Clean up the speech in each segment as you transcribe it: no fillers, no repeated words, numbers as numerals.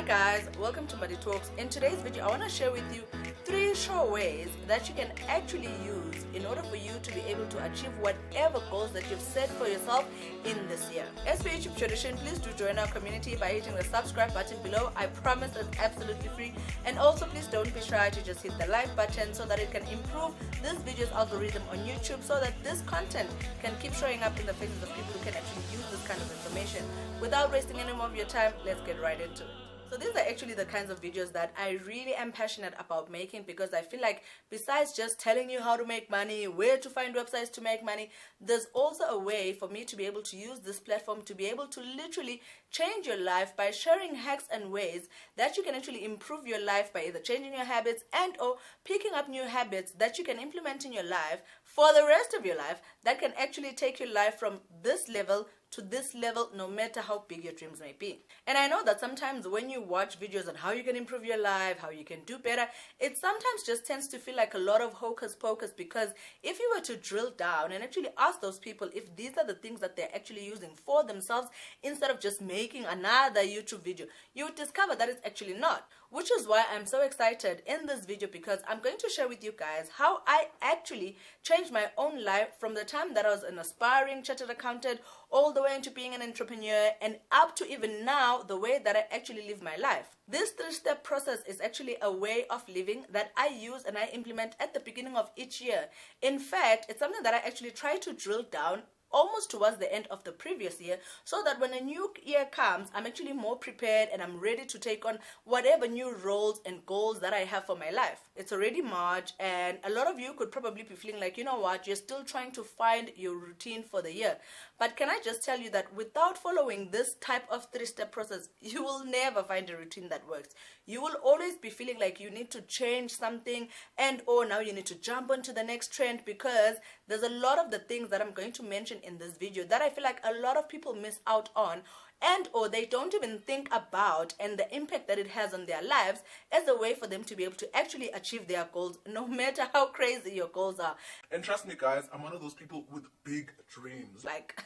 Hi guys, welcome to Mbali Talks. In today's video, I want to share with you 3 sure ways that you can actually use in order for you to be able to achieve whatever goals that you've set for yourself in this year. As per YouTube tradition, please do join our community by hitting the subscribe button below. I promise it's absolutely free. And also please don't be shy to just hit the like button so that it can improve this video's algorithm on YouTube so that this content can keep showing up in the faces of people who can actually use this kind of information. Without wasting any more of your time, let's get right into it. So these are actually the kinds of videos that I really am passionate about making, because I feel like besides just telling you how to make money, where to find websites to make money, there's also a way for me to be able to use this platform to be able to literally change your life by sharing hacks and ways that you can actually improve your life by either changing your habits and or picking up new habits that you can implement in your life for the rest of your life that can actually take your life from this level to this level, no matter how big your dreams may be. And I know that sometimes when you watch videos on how you can improve your life, how you can do better, it sometimes just tends to feel like a lot of hocus pocus, because if you were to drill down and actually ask those people if these are the things that they're actually using for themselves instead of just making another YouTube video, you would discover that it's actually not. Which is why I'm so excited in this video, because I'm going to share with you guys how I actually changed my own life from the time that I was an aspiring chartered accountant all the way into being an entrepreneur, and up to even now, the way that I actually live my life. This 3-step process is actually a way of living that I use and I implement at the beginning of each year. In fact, it's something that I actually try to drill down almost towards the end of the previous year, so that when a new year comes, I'm actually more prepared and I'm ready to take on whatever new roles and goals that I have for my life. It's already March, and a lot of you could probably be feeling like, you know what, you're still trying to find your routine for the year. But can I just tell you that without following this type of 3-step process, you will never find a routine that works. You will always be feeling like you need to change something, and or now you need to jump onto the next trend, because there's a lot of the things that I'm going to mention in this video that I feel like a lot of people miss out on, and or they don't even think about, and the impact that it has on their lives as a way for them to be able to actually achieve their goals, no matter how crazy your goals are. And trust me guys, I'm one of those people with big dreams. Like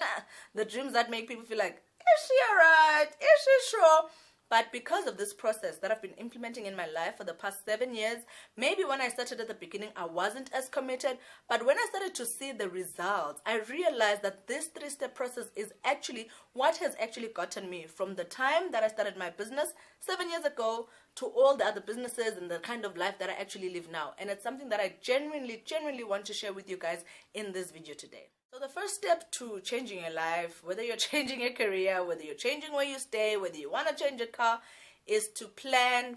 the dreams that make people feel like, is she alright? Is she sure? But because of this process that I've been implementing in my life for the past 7 years, maybe when I started at the beginning, I wasn't as committed. But when I started to see the results, I realized that this 3-step process is actually what has actually gotten me from the time that I started my business 7 years ago to all the other businesses and the kind of life that I actually live now. And it's something that I genuinely want to share with you guys in this video today. So the first step to changing your life, whether you're changing your career, whether you're changing where you stay, whether you want to change a car, is to plan.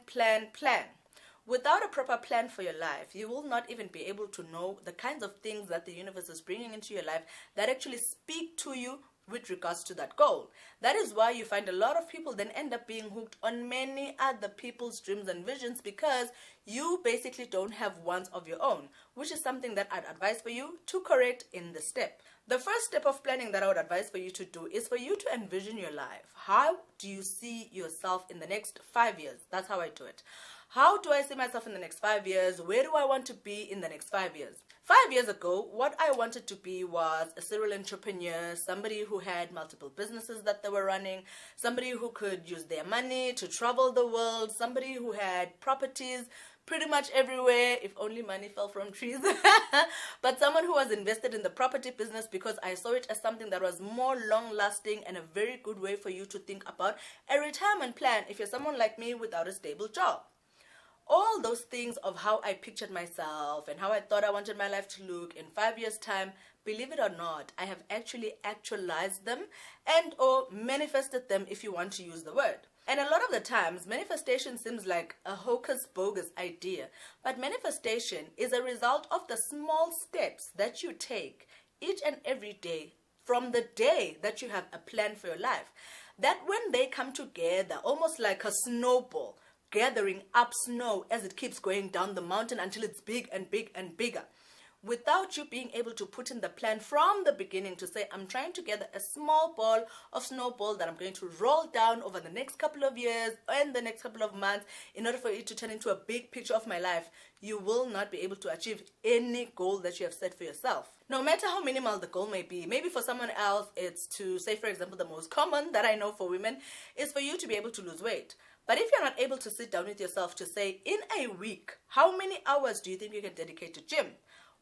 Without a proper plan for your life, you will not even be able to know the kinds of things that the universe is bringing into your life that actually speak to you with regards to that goal. That is why you find a lot of people then end up being hooked on many other people's dreams and visions, because you basically don't have ones of your own, which is something that I'd advise for you to correct in this step. The first step of planning that I would advise for you to do is for you to envision your life. How do you see yourself in the next 5 years? That's how I do it. How do I see myself in the next 5 years? Where do I want to be in the next 5 years? 5 years ago, what I wanted to be was a serial entrepreneur, somebody who had multiple businesses that they were running, somebody who could use their money to travel the world, somebody who had properties pretty much everywhere, if only money fell from trees. But someone who was invested in the property business, because I saw it as something that was more long-lasting and a very good way for you to think about a retirement plan if you're someone like me without a stable job. All those things of how I pictured myself and how I thought I wanted my life to look in 5 years' time, believe it or not, I have actually actualized them and or manifested them, if you want to use the word. And a lot of the times, manifestation seems like a hocus-pocus idea, but manifestation is a result of the small steps that you take each and every day from the day that you have a plan for your life, that when they come together, almost like a snowball, gathering up snow as it keeps going down the mountain until it's big and big and bigger. Without you being able to put in the plan from the beginning to say, I'm trying to gather a small ball of snowball that I'm going to roll down over the next couple of years and the next couple of months in order for it to turn into a big picture of my life, you will not be able to achieve any goal that you have set for yourself. No matter how minimal the goal may be, maybe for someone else it's to, say for example, the most common that I know for women is for you to be able to lose weight. But if you're not able to sit down with yourself to say, in a week, how many hours do you think you can dedicate to gym?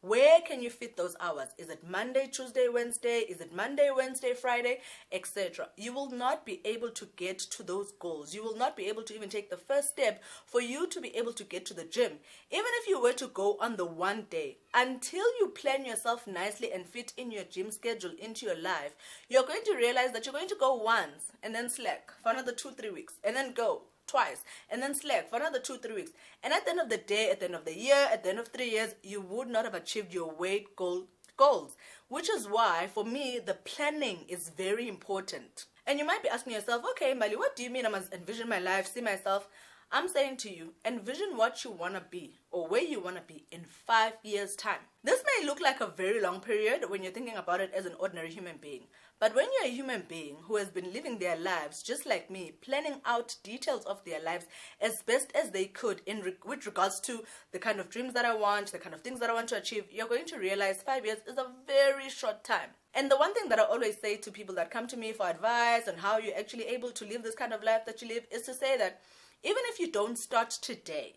Where can you fit those hours? Is it Monday, Tuesday, Wednesday? Is it Monday, Wednesday, Friday, etc.? You will not be able to get to those goals. You will not be able to even take the first step for you to be able to get to the gym. Even if you were to go on the one day, until you plan yourself nicely and fit in your gym schedule into your life, you're going to realize that you're going to go once and then slack for another 2-3 weeks and then go twice and then slack for another 2-3 weeks, and at the end of the day, at the end of the year, at the end of 3 years, you would not have achieved your weight goals. Which is why for me the planning is very important. And you might be asking yourself, okay Mbali, what do you mean I must envision my life, see myself? I'm saying to you, envision what you want to be or where you want to be in 5 years time. This may look like a very long period when you're thinking about it as an ordinary human being. But when you're a human being who has been living their lives just like me, planning out details of their lives as best as they could with regards to the kind of dreams that I want, the kind of things that I want to achieve, you're going to realize 5 years is a very short time. And the one thing that I always say to people that come to me for advice on how you're actually able to live this kind of life that you live is to say that even if you don't start today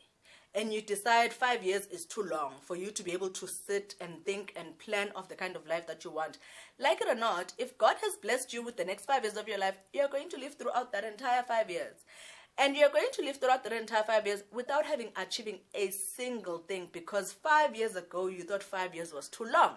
and you decide 5 years is too long for you to be able to sit and think and plan of the kind of life that you want, like it or not, if God has blessed you with the next 5 years of your life, you're going to live throughout that entire 5 years. And you're going to live throughout the entire 5 years without achieving a single thing, because 5 years ago you thought 5 years was too long.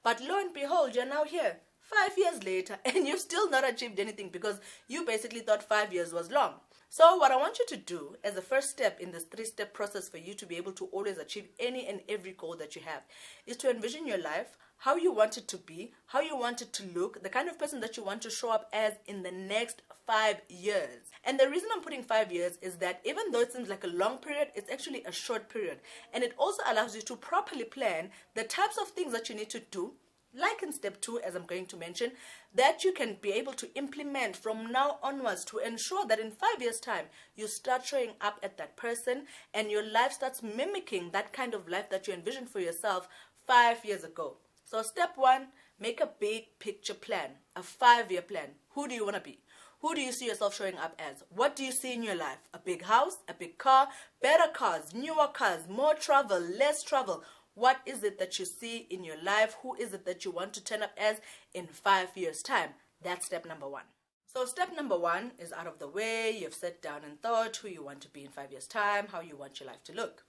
But lo and behold, you're now here 5 years later and you've still not achieved anything because you basically thought 5 years was long. So what I want you to do as a first step in this 3-step process for you to be able to always achieve any and every goal that you have is to envision your life, how you want it to be, how you want it to look, the kind of person that you want to show up as in the next 5 years. And the reason I'm putting 5 years is that even though it seems like a long period, it's actually a short period. And it also allows you to properly plan the types of things that you need to do, like in step 2, as I'm going to mention, that you can be able to implement from now onwards to ensure that in 5 years' time, you start showing up at that person and your life starts mimicking that kind of life that you envisioned for yourself 5 years ago. So step 1, make a big picture plan, a 5-year plan. Who do you want to be? Who do you see yourself showing up as? What do you see in your life? A big house, a big car, better cars, newer cars, more travel, less travel. What is it that you see in your life? Who is it that you want to turn up as in 5 years' time? That's step number 1. So step number 1 is out of the way. You've sat down and thought who you want to be in 5 years' time, how you want your life to look.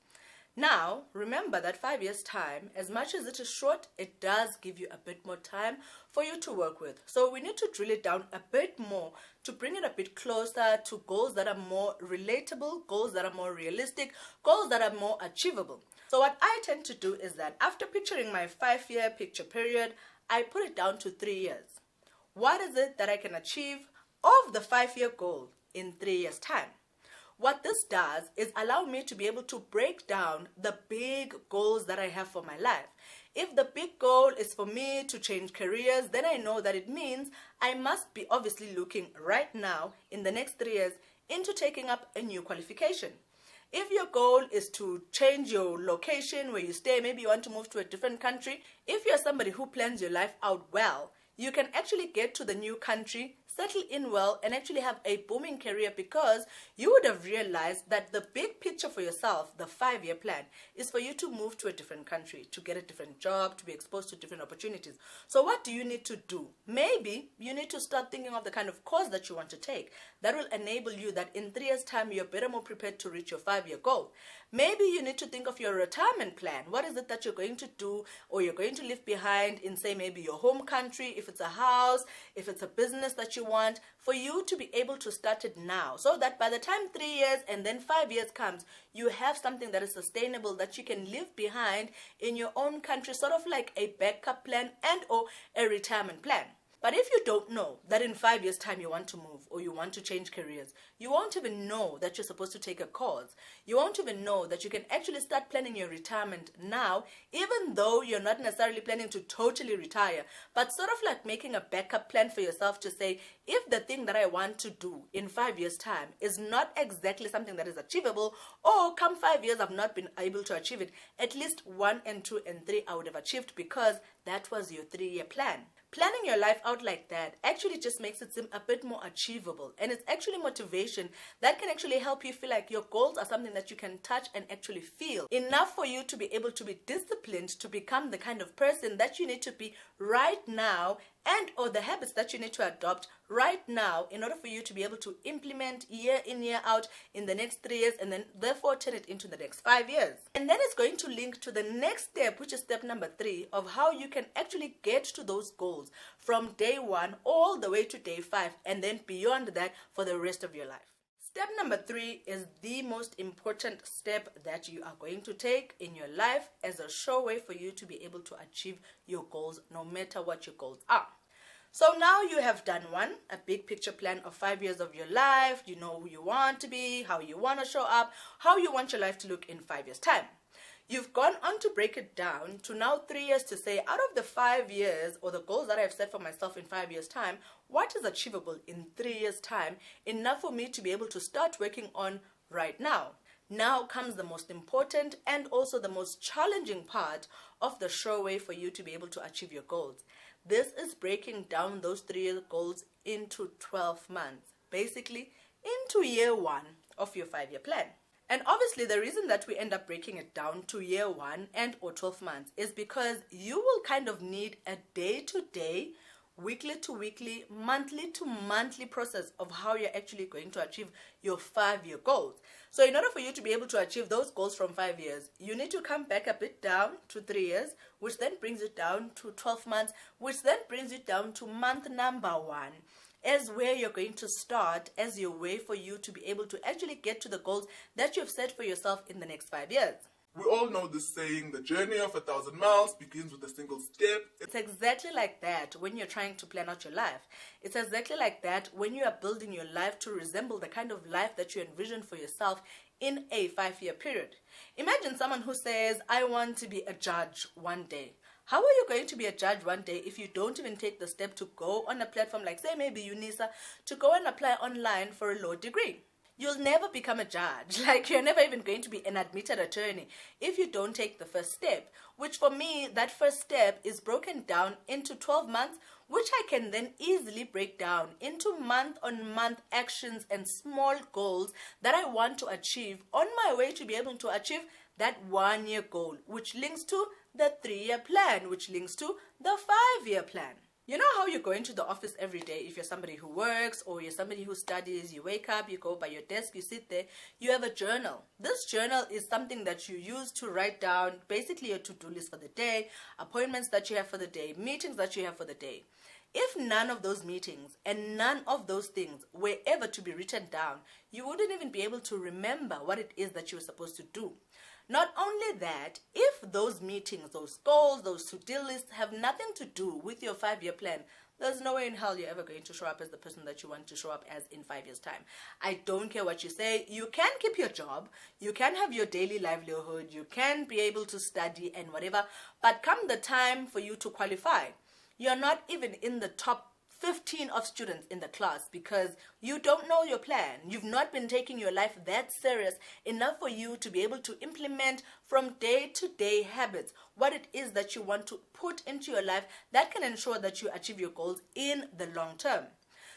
Now, remember that 5 years' time, as much as it is short, it does give you a bit more time for you to work with. So we need to drill it down a bit more to bring it a bit closer to goals that are more relatable, goals that are more realistic, goals that are more achievable. So what I tend to do is that after picturing my 5-year picture period, I put it down to 3 years. What is it that I can achieve of the 5-year goal in 3 years' time? What this does is allow me to be able to break down the big goals that I have for my life. If the big goal is for me to change careers, then I know that it means I must be obviously looking right now in the next 3 years into taking up a new qualification. If your goal is to change your location where you stay, maybe you want to move to a different country, if you're somebody who plans your life out well, you can actually get to the new country, settle in well, and actually have a booming career, because you would have realized that the big picture for yourself, the 5-year plan, is for you to move to a different country, to get a different job, to be exposed to different opportunities. So what do you need to do? Maybe you need to start thinking of the kind of course that you want to take that will enable you that in 3 years' time you're better more prepared to reach your 5-year goal. Maybe you need to think of your retirement plan. What is it that you're going to do or you're going to leave behind in, say, maybe your home country, if it's a house, if it's a business that you want, for you to be able to start it now, so that by the time 3 years and then 5 years comes, you have something that is sustainable that you can leave behind in your own country, sort of like a backup plan and or a retirement plan. But if you don't know that in 5 years' time you want to move or you want to change careers, you won't even know that you're supposed to take a course. You won't even know that you can actually start planning your retirement now, even though you're not necessarily planning to totally retire, but sort of like making a backup plan for yourself to say, if the thing that I want to do in 5 years' time is not exactly something that is achievable, or come 5 years I've not been able to achieve it, at least 1 and 2 and 3 I would have achieved, because that was your 3-year plan. Planning your life out like that actually just makes it seem a bit more achievable, and it's actually motivation that can actually help you feel like your goals are something that you can touch and actually feel. Enough for you to be able to be disciplined to become the kind of person that you need to be right now, and or the habits that you need to adopt right now in order for you to be able to implement year in, year out in the next 3 years, and then therefore turn it into the next 5 years. And then it's going to link to the next step, which is step number 3, of how you can actually get to those goals from day 1 all the way to day 5, and then beyond that for the rest of your life. Step number 3 is the most important step that you are going to take in your life as a sure way for you to be able to achieve your goals, no matter what your goals are. So now you have done a big picture plan of 5 years of your life. You know who you want to be, how you want to show up, how you want your life to look in 5 years' time. You've gone on to break it down to now 3 years to say, out of the 5 years or the goals that I've set for myself in 5 years' time, what is achievable in 3 years' time, enough for me to be able to start working on right now. Now comes the most important and also the most challenging part of the sure way for you to be able to achieve your goals. This is breaking down those 3-year goals into 12 months, basically into year 1 of your 5-year plan. And obviously the reason that we end up breaking it down to year 1 and or 12 months is because you will kind of need a day-to-day, weekly-to-weekly, monthly-to-monthly process of how you're actually going to achieve your 5-year goals. So in order for you to be able to achieve those goals from 5 years, you need to come back a bit down to 3 years, which then brings it down to 12 months, which then brings it down to month number 1. As where you're going to start as your way for you to be able to actually get to the goals that you've set for yourself in the next 5 years. We all know this saying, the journey of 1,000 miles begins with a single step. It's exactly like that when you're trying to plan out your life. It's exactly like that when you are building your life to resemble the kind of life that you envision for yourself in a 5-year period. Imagine someone who says, I want to be a judge one day. How are you going to be a judge one day if you don't even take the step to go on a platform like, say, maybe UNISA, to go and apply online for a law degree? You'll never become a judge. Like, you're never even going to be an admitted attorney if you don't take the first step, which for me, that first step is broken down into 12 months, which I can then easily break down into month-on-month actions and small goals that I want to achieve on my way to be able to achieve that 1-year goal, which links to the 3-year plan, which links to the 5-year plan. You know how you go into the office every day if you're somebody who works or you're somebody who studies, you wake up, you go by your desk, you sit there, you have a journal. This journal is something that you use to write down basically your to-do list for the day, appointments that you have for the day, meetings that you have for the day. If none of those meetings and none of those things were ever to be written down, you wouldn't even be able to remember what it is that you were supposed to do. Not only that, if those meetings, those goals, those to-do lists have nothing to do with your 5-year plan, there's no way in hell you're ever going to show up as the person that you want to show up as in 5 years' time. I don't care what you say. You can keep your job. You can have your daily livelihood. You can be able to study and whatever. But come the time for you to qualify, you're not even in the top 15 of students in the class because you don't know your plan. You've not been taking your life that serious enough for you to be able to implement from day to day habits what it is that you want to put into your life that can ensure that you achieve your goals in the long term.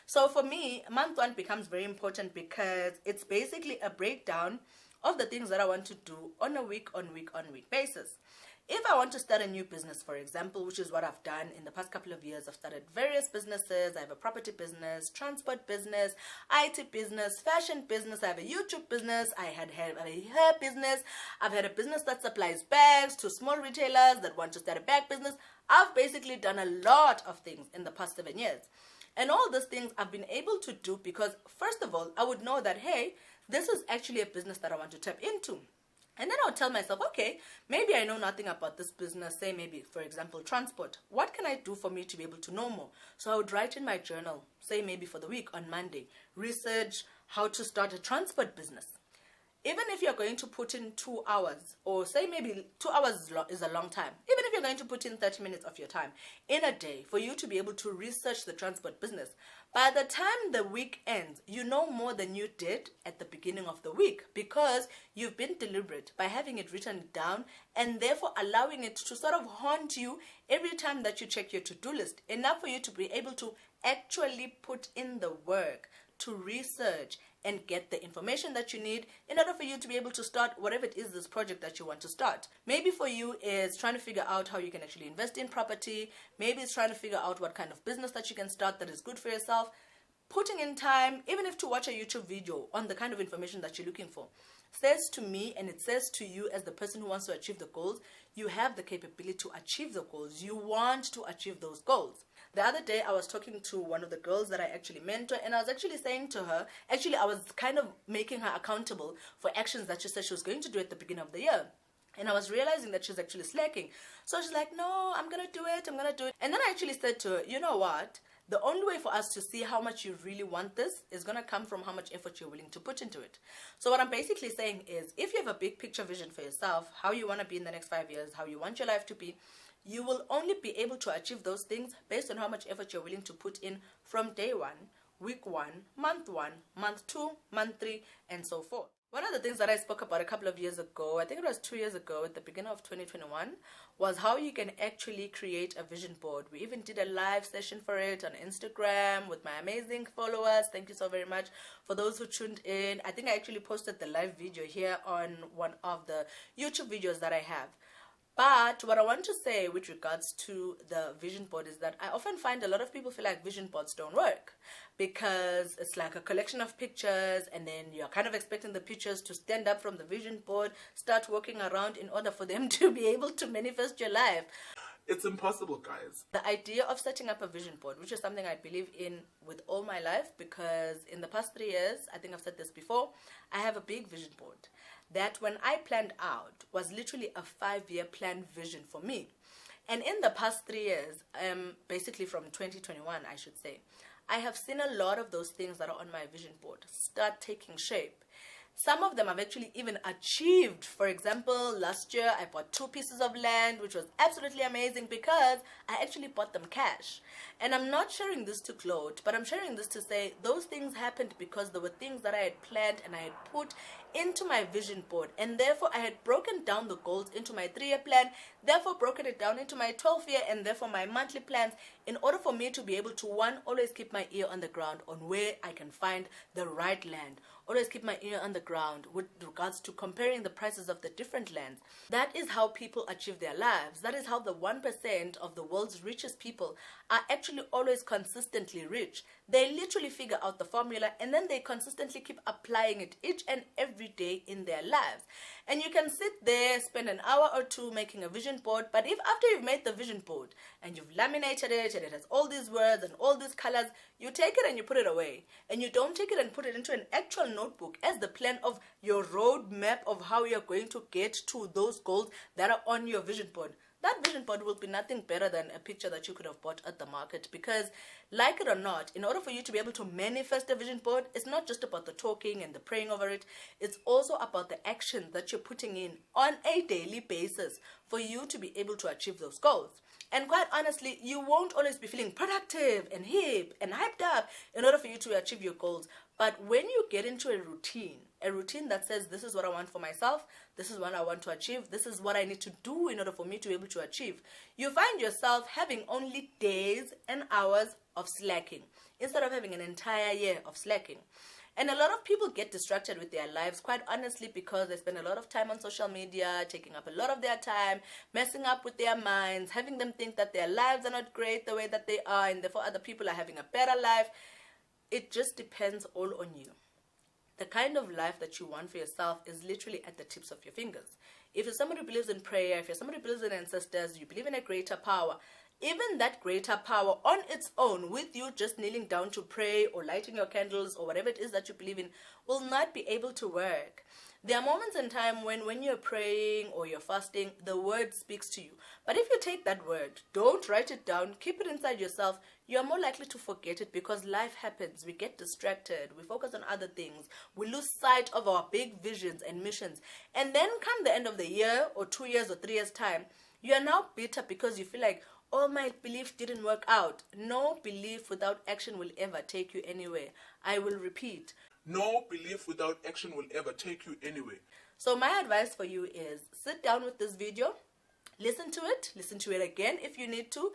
So for me, month 1 becomes very important because it's basically a breakdown of the things that I want to do on a week basis. If I want to start a new business, for example, which is what I've done in the past couple of years, I've started various businesses. I have a property business, transport business, IT business, fashion business. I have a YouTube business. I have a hair business. I've had a business that supplies bags to small retailers that want to start a bag business. I've basically done a lot of things in the past 7 years. And all those things I've been able to do because, first of all, I would know that, hey, this is actually a business that I want to tap into. And then I would tell myself, okay, maybe I know nothing about this business, say maybe, for example, transport. What can I do for me to be able to know more? So I would write in my journal, say maybe for the week on Monday, research how to start a transport business. Even if you're going to put in 2 hours, or say maybe 2 hours is a long time, even if you're going to put in 30 minutes of your time in a day for you to be able to research the transport business, by the time the week ends, you know more than you did at the beginning of the week, because you've been deliberate by having it written down and therefore allowing it to sort of haunt you every time that you check your to-do list, enough for you to be able to actually put in the work to research and get the information that you need in order for you to be able to start whatever it is, this project that you want to start. Maybe for you is trying to figure out how you can actually invest in property. Maybe it's trying to figure out what kind of business that you can start that is good for yourself. Putting in time, even if to watch a YouTube video on the kind of information that you're looking for, says to me, and it says to you as the person who wants to achieve the goals, you have the capability to achieve the goals. You want to achieve those goals. The other day, I was talking to one of the girls that I actually mentor, and I was actually saying to her, actually, I was kind of making her accountable for actions that she said she was going to do at the beginning of the year. And I was realizing that she's actually slacking. So she's like, no, I'm going to do it. And then I actually said to her, you know what? The only way for us to see how much you really want this is going to come from how much effort you're willing to put into it. So what I'm basically saying is, if you have a big picture vision for yourself, how you want to be in the next 5 years, how you want your life to be, you will only be able to achieve those things based on how much effort you're willing to put in from day one, week one, month 2, month 3, and so forth. One of the things that I spoke about a couple of years ago, I think it was 2 years ago at the beginning of 2021, was how you can actually create a vision board. We even did a live session for it on Instagram with my amazing followers. Thank you so very much for those who tuned in. I think I actually posted the live video here on one of the YouTube videos that I have. But what I want to say with regards to the vision board is that I often find a lot of people feel like vision boards don't work, because it's like a collection of pictures, and then you're kind of expecting the pictures to stand up from the vision board, start walking around in order for them to be able to manifest your life. It's impossible, guys. The idea of setting up a vision board, which is something I believe in with all my life, because in the past 3 years, I think I've said this before, I have a big vision board that when I planned out was literally a 5-year planned vision for me. And in the past 3 years, basically from 2021, I should say, I have seen a lot of those things that are on my vision board start taking shape. Some of them I've actually even achieved. For example, last year I bought 2 pieces of land, which was absolutely amazing because I actually bought them cash. And I'm not sharing this to gloat, but I'm sharing this to say those things happened because there were things that I had planned and I had put into my vision board, and therefore I had broken down the goals into my 3-year plan, therefore broken it down into my 12-year and therefore my monthly plans, in order for me to be able to, one, always keep my ear on the ground on where I can find the right land, always keep my ear on the ground with regards to comparing the prices of the different lands. That is how people achieve their lives. That is how the 1% of the world's richest people are actually always consistently rich. They literally figure out the formula and then they consistently keep applying it each and every day in their lives. And you can sit there, spend an hour or two making a vision board, but if after you've made the vision board and you've laminated it and it has all these words and all these colors, you take it and you put it away, and you don't take it and put it into an actual notebook as the plan of your roadmap of how you're going to get to those goals that are on your vision board, that vision board will be nothing better than a picture that you could have bought at the market. Because, like it or not, in order for you to be able to manifest a vision board, it's not just about the talking and the praying over it. It's also about the action that you're putting in on a daily basis for you to be able to achieve those goals. And quite honestly, you won't always be feeling productive and hip and hyped up in order for you to achieve your goals. But when you get into a routine that says, this is what I want for myself, this is what I want to achieve, this is what I need to do in order for me to be able to achieve, you find yourself having only days and hours of slacking instead of having an entire year of slacking. And a lot of people get distracted with their lives, quite honestly, because they spend a lot of time on social media, taking up a lot of their time, messing up with their minds, having them think that their lives are not great the way that they are, and therefore other people are having a better life. It just depends all on you. The kind of life that you want for yourself is literally at the tips of your fingers. If you're somebody who believes in prayer, if you're somebody who believes in ancestors, you believe in a greater power, even that greater power on its own, with you just kneeling down to pray or lighting your candles or whatever it is that you believe in, will not be able to work. There are moments in time when you're praying or you're fasting, the word speaks to you. But if you take that word, don't write it down, keep it inside yourself, you're more likely to forget it, because life happens. We get distracted. We focus on other things. We lose sight of our big visions and missions. And then come the end of the year or 2 years or 3 years time, You are now bitter because you feel like, all my belief didn't work out. No belief without action will ever take you anywhere. I will repeat. No belief without action will ever take you anywhere. So my advice for you is sit down with this video, listen to it again if you need to.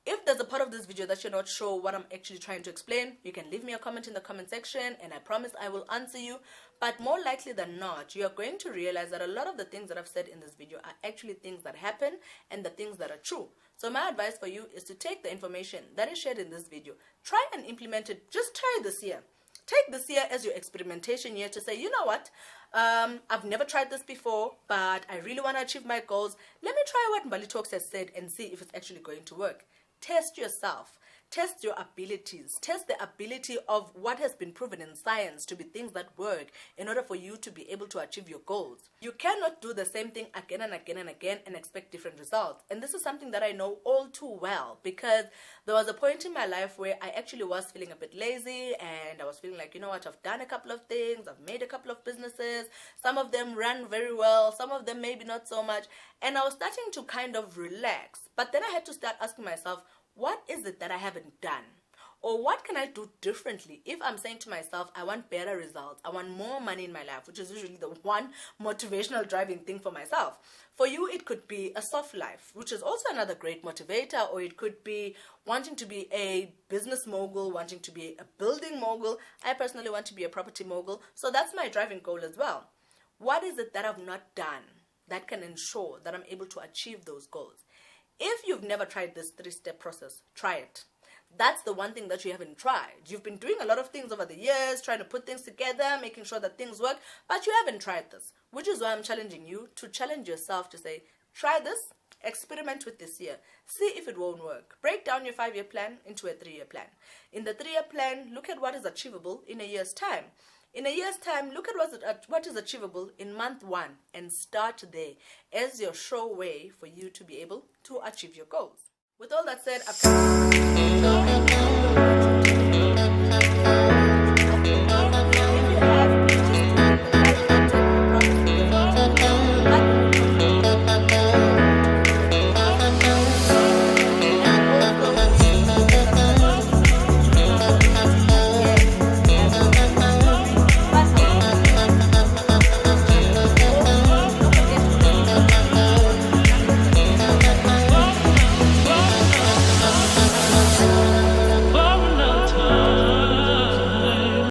If there's a part of this video that you're not sure what I'm actually trying to explain, you can leave me a comment in the comment section and I promise I will answer you. But more likely than not, you are going to realize that a lot of the things that I've said in this video are actually things that happen and the things that are true. So my advice for you is to take the information that is shared in this video, try and implement it. Just try this year. Take this year as your experimentation year to say, you know what, I've never tried this before, but I really want to achieve my goals. Let me try what Mbali Talks has said and see if it's actually going to work. Test yourself. Test your abilities. Test the ability of what has been proven in science to be things that work in order for you to be able to achieve your goals. You cannot do the same thing again and again and again and expect different results. And this is something that I know all too well, because there was a point in my life where I actually was feeling a bit lazy and I was feeling like, you know what, I've done a couple of things, I've made a couple of businesses, some of them ran very well, some of them maybe not so much, and I was starting to kind of relax. But then I had to start asking myself, what is it that I haven't done? Or what can I do differently if I'm saying to myself, I want better results, I want more money in my life, which is usually the one motivational driving thing for myself. For you, it could be a soft life, which is also another great motivator, or it could be wanting to be a business mogul, wanting to be a building mogul. I personally want to be a property mogul, so that's my driving goal as well. What is it that I've not done that can ensure that I'm able to achieve those goals? If you've never tried this 3-step process, try it. That's the one thing that you haven't tried. You've been doing a lot of things over the years, trying to put things together, making sure that things work, but you haven't tried this, which is why I'm challenging you to challenge yourself to say, try this, experiment with this year, see if it won't work. Break down your 5-year plan into a 3-year plan. In the 3-year plan, look at what is achievable in a year's time. In a year's time, look at what is achievable in month 1 and start there as your sure way for you to be able to achieve your goals. With all that said, I've